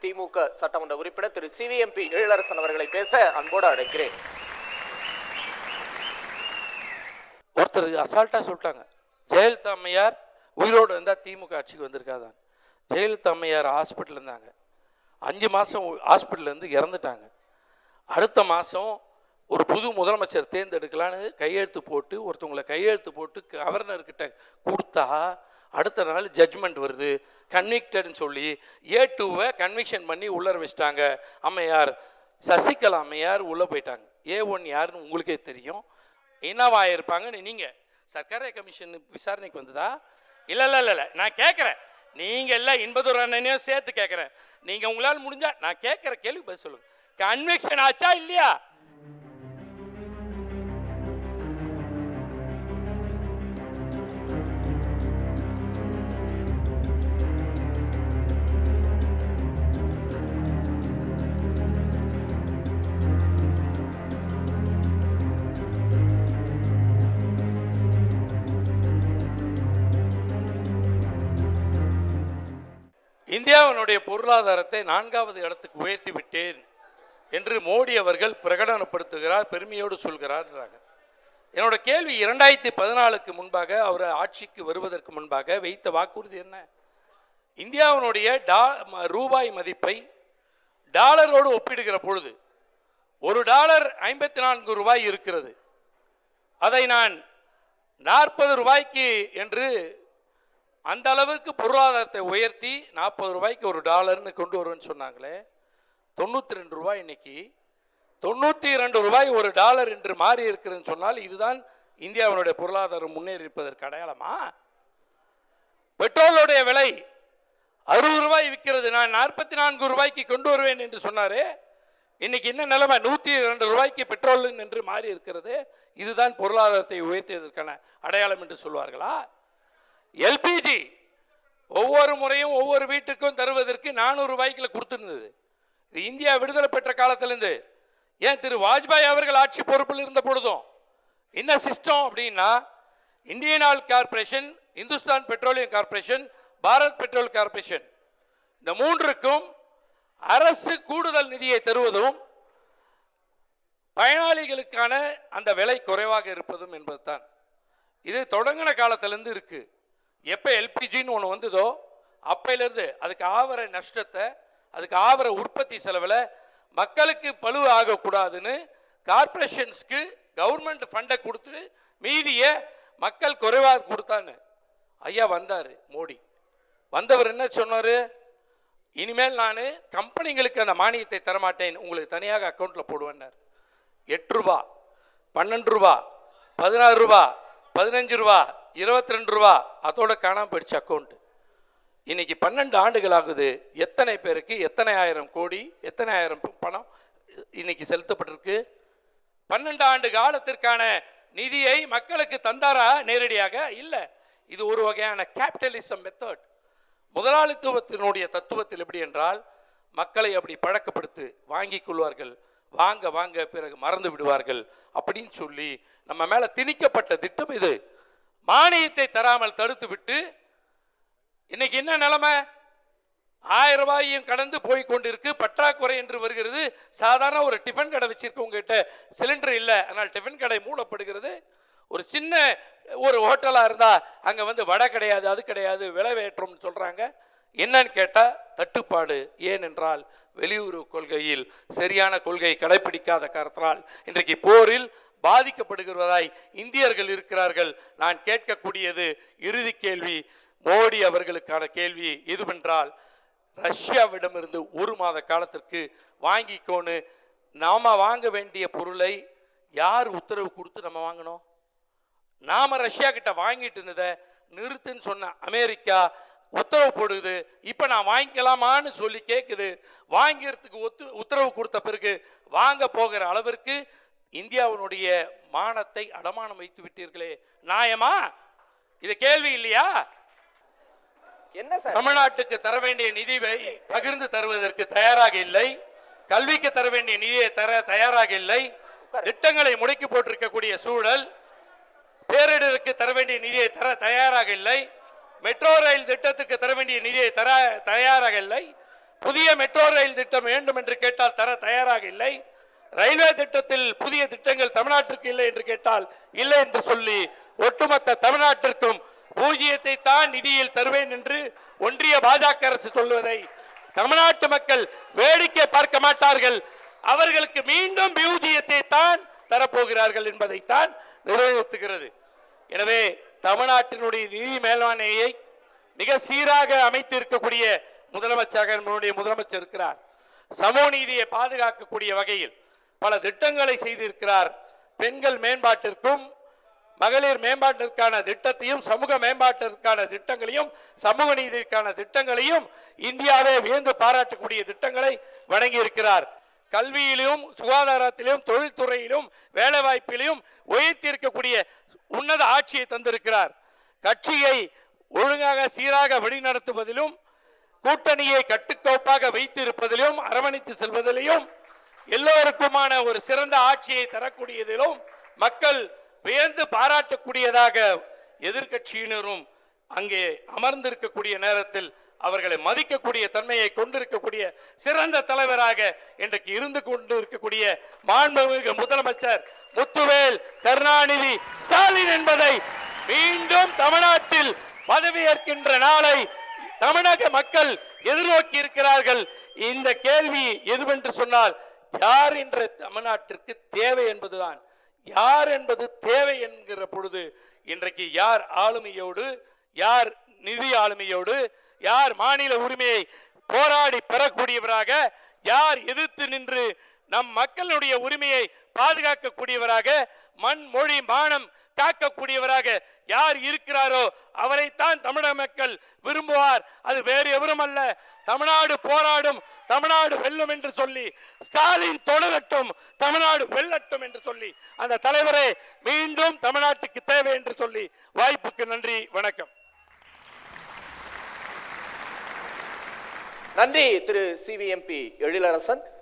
திமுக சட்டமன்ற உறுப்பினர் திரு சிவிஎம்பி எழிலரசன் அவர்களை பேச அன்போடு அழைக்கிறேன். ஒருத்தர் அசால்ட்டா சொல்லிட்டாங்க, ஜெயலலிதா அம்மையார் உயிரோடு இருந்தால் திமுக ஆட்சிக்கு வந்திருக்காதான். ஜெயலலிதா அம்மையார் ஹாஸ்பிட்டல் இருந்தாங்க, 5 மாதம் ஹாஸ்பிட்டல்லேருந்து இறந்துட்டாங்க. அடுத்த மாதம் ஒரு புது முதலமைச்சர் தேர்ந்தெடுக்கலான்னு கையெழுத்து போட்டு ஒருத்தவங்களை கையெழுத்து போட்டு கவர்னர்கிட்ட கொடுத்தா அடுத்த நாள் ஜட்ஜ்மெண்ட் வருது, கன்விக்டட்னு சொல்லி A2வை கன்விக்ஷன் பண்ணி உள்ளர வச்சிட்டாங்க. அம்மையார் சசிகலா அம்மையார் உள்ளே போயிட்டாங்க. A1 யாருன்னு உங்களுக்கே தெரியும். என்னவாயிருப்பாங்கன்னு நீங்கள் சர்க்கார கமிஷன் விசாரணைக்கு வந்ததா? இல்லை நான் கேட்குறேன், நீங்கள் எல்லாம் இன்பதூர் அண்ணனையும் சேர்த்து கேட்குறேன். நீங்கள் உங்களால் முடிஞ்சா நான் கேட்குற கேள்வி பதில் சொல்லுங்கள். கன்விக்ஷன் ஆச்சா இல்லையா? இந்தியாவினுடைய பொருளாதாரத்தை 4வது இடத்துக்கு உயர்த்தி விட்டேன் என்று மோடி அவர்கள் பிரகடனப்படுத்துகிறார், பெருமையோடு சொல்கிறார். என்னோட கேள்வி, 2014க்கு முன்பாக அவர் ஆட்சிக்கு வருவதற்கு முன்பாக வைத்த வாக்குறுதி என்ன? இந்தியாவினுடைய ரூபாய் மதிப்பை டாலரோடு ஒப்பிடுகிற பொழுது $1 54 ரூபாய் இருக்கிறது. அதை நான் 40 ரூபாய்க்கு என்று அந்த அளவுக்கு பொருளாதாரத்தை உயர்த்தி 40 ரூபாய்க்கு $1 கொண்டு வருவேன்னு சொன்னாங்களே, 92 ரூபாய் இன்னைக்கு 92 ரூபாய் $1 என்று மாறி இருக்கிறதுன்னு சொன்னால் இதுதான் இந்தியாவினுடைய பொருளாதாரம் முன்னேறி இருப்பதற்கு அடையாளமா? பெட்ரோலுடைய விலை 60 ரூபாய் விற்கிறது, நான் 44 ரூபாய்க்கு கொண்டு வருவேன் என்று சொன்னாரே, இன்னைக்கு என்ன நிலைமை? 102 ரூபாய்க்கு பெட்ரோல் என்று மாறி இருக்கிறது. இதுதான் பொருளாதாரத்தை உயர்த்தியதற்கான அடையாளம் என்று சொல்வார்களா? எல்பிஜி ஒவ்வொரு முறையும் ஒவ்வொரு வீட்டுக்கும் தருவதற்கு 400 ரூபாய்க்குள்ள கொடுத்துருந்தது. இது இந்தியா விடுதலை பெற்ற காலத்திலிருந்து, ஏன் திரு வாஜ்பாய் அவர்கள் ஆட்சி பொறுப்பில் இருந்த பொழுதும் என்ன சிஸ்டம் அப்படின்னா, Indian oil corporation, Hindustan petroleum corporation, Bharat petrol corporation, இந்த 3க்கும் அரசு கூடுதல் நிதியை தருவதும் பயனாளிகளுக்கான அந்த விலை குறைவாக இருப்பதும் என்பதுதான். இது தொடங்கின காலத்திலிருந்து இருக்கு. எப்போ எல்பிஜின்னு ஒன்று வந்ததோ அப்பையிலிருந்து அதுக்கு ஆவர நஷ்டத்தை, அதுக்கு ஆவர உற்பத்தி செலவில் மக்களுக்கு பழு ஆகக்கூடாதுன்னு கார்பரேஷன்ஸ்க்கு கவர்மெண்ட் ஃபண்டை கொடுத்து மீதியை மக்கள் குறைவாக கொடுத்தான்னு ஐயா வந்தார் மோடி. வந்தவர் என்ன சொன்னார்? இனிமேல் நான் கம்பெனிகளுக்கு அந்த மானியத்தை தரமாட்டேன், உங்களுக்கு தனியாக அக்கௌண்ட்டில் போடுவேன்னார். 8 ரூபா, 12 ரூபா, 16 ரூபா, 15 ரூபா, 22 ரூபா, அதோட காணாமல் போயிடுச்சு அக்கௌண்ட்டு. இன்னைக்கு 12 ஆண்டுகள் ஆகுது. எத்தனை பேருக்கு எத்தனை ஆயிரம் கோடி, எத்தனை ஆயிரம் பணம் இன்னைக்கு செலுத்தப்பட்டிருக்கு? 12 ஆண்டு காலத்திற்கான நிதியை மக்களுக்கு தந்தாரா நேரடியாக? இல்லை. இது ஒரு வகையான கேபிட்டலிசம் மெத்தட். முதலாளித்துவத்தினுடைய தத்துவத்தில் எப்படி என்றால், மக்களை அப்படி பழக்கப்படுத்து, வாங்கிக் கொள்வார்கள், வாங்க வாங்க பிறகு மறந்து விடுவார்கள் அப்படின்னு சொல்லி நம்ம மேல திணிக்கப்பட்ட திட்டம் இது. மானியத்தை தராமல் தடுத்து விட்டு இன்னைக்கு என்ன நிலைமை? 1000 ரூபாயும் கடந்து போய் கொண்டிருக்கு. பற்றாக்குறை என்று வருகிறது. சாதாரண ஒரு டிஃபன் கடை வச்சிருக்கவங்க கிட்ட சிலிண்டர் இல்லை, அதனால் டிஃபன் கடை மூடப்படுகிறது. ஒரு சின்ன ஒரு ஹோட்டலாக இருந்தால் அங்கே வந்து வடை கிடையாது, அது கிடையாது, விளைவேற்றம்னு சொல்கிறாங்க. என்னன்னு கேட்டால் தட்டுப்பாடு. ஏனென்றால் வெளியுறவு கொள்கையில் சரியான கொள்கையை கடைபிடிக்காத காரணத்தினால் இன்றைக்கு போரில் பாதிக்கப்படுகிறவராய் இந்தியர்கள் இருக்கிறார்கள். நான் கேட்கக்கூடியது இறுதி கேள்வி, மோடி அவர்களுக்கான கேள்வி எதுவென்றால், ரஷ்யாவிடமிருந்து 1 மாத காலத்திற்கு வாங்கிக்கோன்னு நாம வாங்க வேண்டிய பொருளை யார் உத்தரவு கொடுத்து நம்ம வாங்கணும்? நாம ரஷ்யா கிட்ட வாங்கிட்டு இருந்ததை நிறுத்துன்னு சொன்ன அமெரிக்கா உத்தரவு போடுது. இப்ப நான் வாங்கிக்கலாமான்னு சொல்லி கேட்குது. வாங்கிறதுக்கு உத்தரவு கொடுத்த பிறகு வாங்க போகிற அளவிற்கு இந்தியாவினுடைய மானத்தை அடமானம் வைத்து விட்டீர்களே, நியாயமா? இது கேள்வி இல்லையா? என்ன சார்? தமிழ்நாட்டுக்கு தர வேண்டிய நிதியை பகிர்ந்து தருவதற்கு தயாராக இல்லை, கல்விக்கு தர வேண்டிய நிதியை தர தயாராக இல்லை, திட்டங்களை முடக்கி போட்டிருக்கக்கூடிய சூழல், பேரிடருக்கு தர வேண்டிய நிதியை தர தயாராக இல்லை, மெட்ரோ ரயில் திட்டத்துக்கு தர வேண்டிய நிதியை தர தயாராக இல்லை, புதிய மெட்ரோ ரயில் திட்டம் வேண்டும் என்று கேட்டால் தர தயாராக இல்லை. ரயில்வே திட்டத்தில் புதிய திட்டங்கள் தமிழ்நாட்டிற்கு இல்லை என்று கேட்டால் இல்லை என்று சொல்லி ஒட்டுமொத்த தமிழ்நாட்டிற்கும் பூஜ்ஜியத்தை தான் நிதியில் தருவேன் என்று ஒன்றிய பாஜக அரசு சொல்வதை தமிழ்நாட்டு மக்கள் வேடிக்கை பார்க்க மாட்டார்கள். அவர்களுக்கு மீண்டும் பூஜ்ஜியத்தை தான் தரப்போகிறார்கள் என்பதைத்தான் நிறைவேற்றுகிறது. எனவே தமிழ்நாட்டினுடைய நிதி மேலாண்மையை மிக சீராக அமைத்து இருக்கக்கூடிய முதலமைச்சர் இருக்கிறார். சமூக நீதியை பாதுகாக்கக்கூடிய வகையில் பல திட்டங்களை செய்திருக்கிறார். பெண்கள் மேம்பாட்டிற்கும் மகளிர் மேம்பாட்டிற்கான திட்டத்தையும் சமூக மேம்பாட்டிற்கான திட்டங்களையும் சமூக நீதிக்கான திட்டங்களையும் இந்தியாவே வியந்து பாராட்டக்கூடிய திட்டங்களை வழங்கி இருக்கிறார். கல்வியிலும் சுகாதாரத்திலும் தொழில்துறையிலும் வேலை வாய்ப்பிலும் உயர்த்தி இருக்கக்கூடிய உன்னத ஆட்சியை தந்திருக்கிறார். கட்சியை ஒழுங்காக சீராக வழிநடத்துவதிலும் கூட்டணியை கட்டுக்கோப்பாக வைத்து இருப்பதிலும் அரவணைத்து செல்வதிலும் எல்லோருக்குமான ஒரு சிறந்த ஆட்சியை தரக்கூடியதிலும் மக்கள் வியந்து பாராட்டக்கூடியதாக எதிர்க்கட்சியினரும் அங்கே அமர்ந்திருக்கக்கூடிய நேரத்தில் அவர்களை மதிக்கக்கூடிய தன்மையை கொண்டிருக்கக்கூடிய சிறந்த தலைவராக இன்றைக்கு இருந்து கொண்டு இருக்கக்கூடிய மாண்புமிகு முதலமைச்சர் முத்துவேல் கருணாநிதி ஸ்டாலின் என்பதை மீண்டும் தமிழ்நாட்டில் பதவியேற்கின்ற நாளை தமிழக மக்கள் எதிர்நோக்கி இருக்கிறார்கள். இந்த கேள்வி எதுவென்று சொன்னால் யார் என்ற தமிழ்நாட்டிற்கு தேவை என்பதுதான். யார் என்பது தேவை என்கிற பொழுது இன்றைக்கு யார் ஆளுமையோடு, யார் நிதி ஆளுமையோடு, யார் மாநில உரிமையை போராடி பெறக்கூடியவராக, யார் எதிர்த்து நின்று நம் மக்களுடைய உரிமையை பாதுகாக்கக்கூடியவராக, மண் மொழி மானம் காக்கக்கூடியவராக யார் இருக்கிறாரோ அவரைத்தான் தமிழக மக்கள் விரும்புவார். அது வேறு எவரும் அல்ல. தமிழ்நாடு போராடும், தமிழ்நாடு வெல்லும் என்று சொல்லி ஸ்டாலின் தொடரட்டும், தமிழ்நாடு வெல்லட்டும் என்று சொல்லி அந்த தலைவரே மீண்டும் தமிழ்நாட்டுக்கு தேவை என்று சொல்லி வாய்ப்புக்கு நன்றி, வணக்கம். நன்றி திரு சிவிஎம்பி எழிலரசன்.